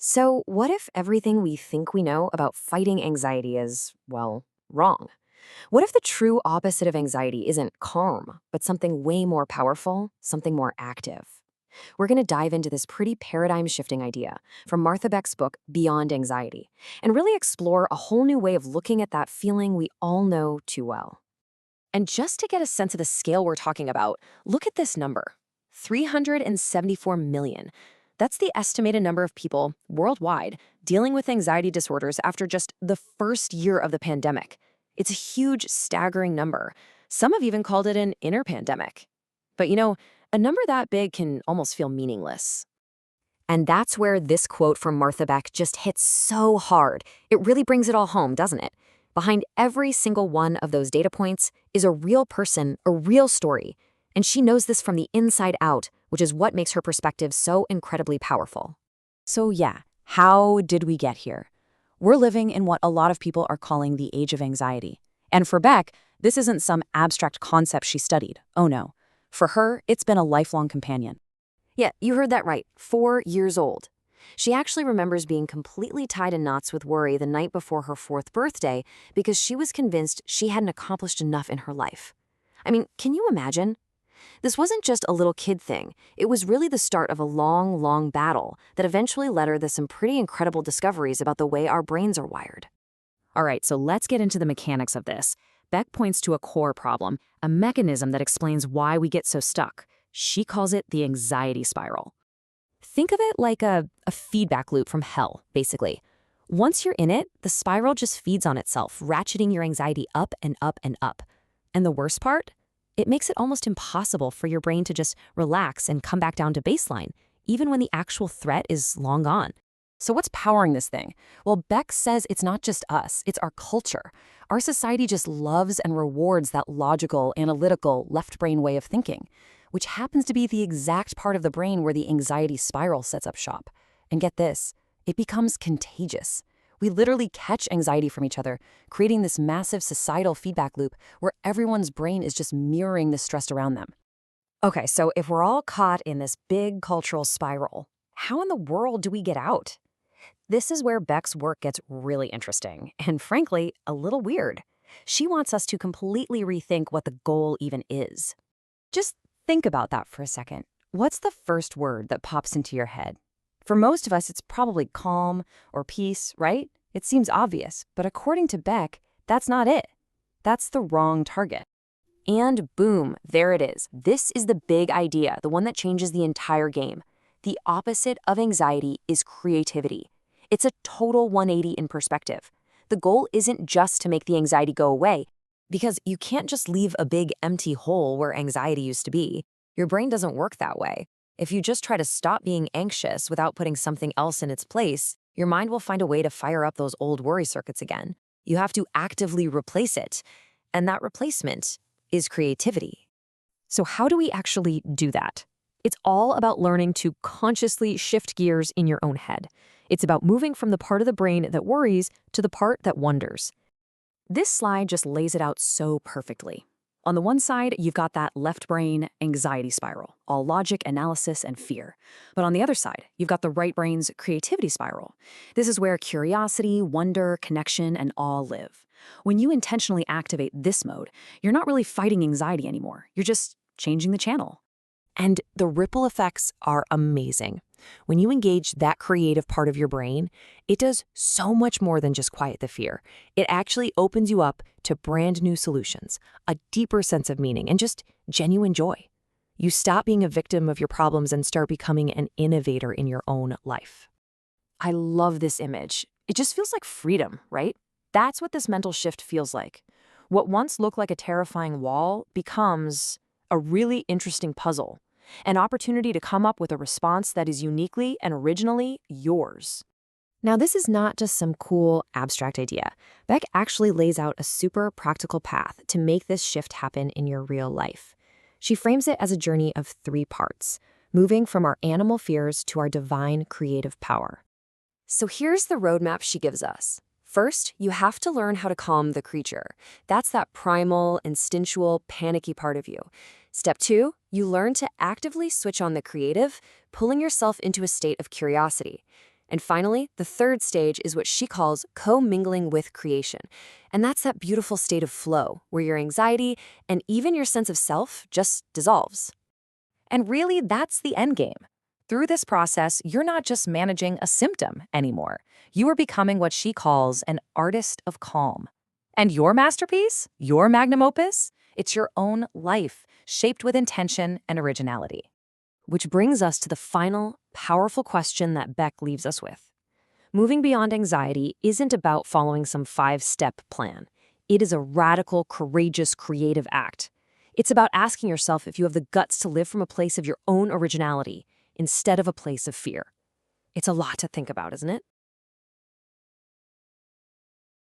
So, what if everything we think we know about fighting anxiety is, well, wrong? What if the true opposite of anxiety isn't calm, but something way more powerful, something more active? We're going to dive into this pretty paradigm shifting idea from Martha Beck's book, Beyond Anxiety, and really explore a whole new way of looking at that feeling we all know too well. And just to get a sense of the scale we're talking about, look at this number 374 million. That's the estimated number of people worldwide dealing with anxiety disorders after just the first year of the pandemic. It's a huge, staggering number. Some have even called it an inner pandemic. But a number that big can almost feel meaningless. And that's where this quote from Martha Beck just hits so hard. It really brings it all home, doesn't it? Behind every single one of those data points is a real person, a real story. And she knows this from the inside out, which is what makes her perspective so incredibly powerful. So yeah, how did we get here? We're living in what a lot of people are calling the age of anxiety. And for Beck, this isn't some abstract concept she studied. Oh no. For her, it's been a lifelong companion. Yeah, you heard that right, 4 years old. She actually remembers being completely tied in knots with worry the night before her 4th birthday because she was convinced she hadn't accomplished enough in her life. I mean, can you imagine? This wasn't just a little kid thing. It was really the start of a long, long battle that eventually led her to some pretty incredible discoveries about the way our brains are wired. All right, so let's get into the mechanics of this. Beck points to a core problem, a mechanism that explains why we get so stuck. She calls it the anxiety spiral. Think of it like a feedback loop from hell, basically. Once you're in it, the spiral just feeds on itself, ratcheting your anxiety up and up and up. And the worst part? It makes it almost impossible for your brain to just relax and come back down to baseline, even when the actual threat is long gone. So what's powering this thing? Well, Beck says it's not just us, it's our culture. Our society just loves and rewards that logical, analytical, left brain way of thinking, which happens to be the exact part of the brain where the anxiety spiral sets up shop. And get this, it becomes contagious. We literally catch anxiety from each other, creating this massive societal feedback loop where everyone's brain is just mirroring the stress around them. Okay, so if we're all caught in this big cultural spiral, how in the world do we get out? This is where Beck's work gets really interesting, and frankly, a little weird. She wants us to completely rethink what the goal even is. Just think about that for a second. What's the first word that pops into your head? For most of us, it's probably calm or peace, right? It seems obvious, but according to Beck, that's not it. That's the wrong target. And boom, there it is. This is the big idea, the one that changes the entire game. The opposite of anxiety is creativity. It's a total 180 in perspective. The goal isn't just to make the anxiety go away, because you can't just leave a big empty hole where anxiety used to be. Your brain doesn't work that way. If you just try to stop being anxious without putting something else in its place, your mind will find a way to fire up those old worry circuits again. You have to actively replace it, and that replacement is creativity. So how do we actually do that? It's all about learning to consciously shift gears in your own head. It's about moving from the part of the brain that worries to the part that wonders. This slide just lays it out so perfectly. On the one side, you've got that left brain anxiety spiral, all logic, analysis, and fear. But on the other side, you've got the right brain's creativity spiral. This is where curiosity, wonder, connection, and awe live. When you intentionally activate this mode, you're not really fighting anxiety anymore. You're just changing the channel. And the ripple effects are amazing. When you engage that creative part of your brain, it does so much more than just quiet the fear. It actually opens you up to brand new solutions, a deeper sense of meaning, and just genuine joy. You stop being a victim of your problems and start becoming an innovator in your own life. I love this image. It just feels like freedom, right? That's what this mental shift feels like. What once looked like a terrifying wall becomes a really interesting puzzle. An opportunity to come up with a response that is uniquely and originally yours. Now, this is not just some cool, abstract idea. Beck actually lays out a super practical path to make this shift happen in your real life. She frames it as a journey of 3 parts, moving from our animal fears to our divine creative power. So here's the roadmap she gives us. First, you have to learn how to calm the creature. That's that primal, instinctual, panicky part of you. Step 2, you learn to actively switch on the creative, pulling yourself into a state of curiosity. And finally, the third stage is what she calls co-mingling with creation. And that's that beautiful state of flow where your anxiety and even your sense of self just dissolves. And really, that's the end game. Through this process, you're not just managing a symptom anymore. You are becoming what she calls an artist of calm. And your masterpiece, your magnum opus, it's your own life, shaped with intention and originality. Which brings us to the final, powerful question that Beck leaves us with. Moving beyond anxiety isn't about following some 5-step plan. It is a radical, courageous, creative act. It's about asking yourself if you have the guts to live from a place of your own originality instead of a place of fear. It's a lot to think about, isn't it?